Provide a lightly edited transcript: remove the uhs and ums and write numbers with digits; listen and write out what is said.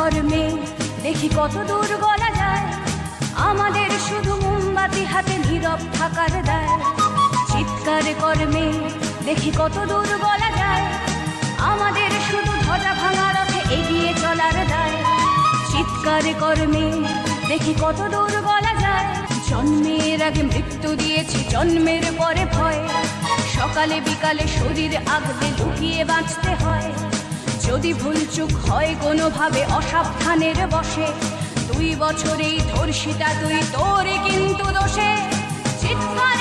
কর্মে দেখি কত দূর গলা যায়, আমাদের শুধু মোমবাতি হাতে নীরব থাকার দায়। চিৎকার কর্মে দেখি কত দূর গলা যায়, আমাদের শুধু ধ্বজা ভাঙা রথে এগিয়ে চলার দায়। চিৎকার কর্মে দেখি কত দূর গলা যায়, জন্মের আগে মৃত্যু দিয়েছি, জন্মের পরে ভয়। সকালে বিকালে শরীর আগলে লুকিয়ে বাঁচতে হয়। যদি ভুলচুক হয় কোনোভাবে অসাবধানের বশে, 2 বছরেই ধর্ষিতা তুই, তোরে কিন্তু দোষে। চিৎকার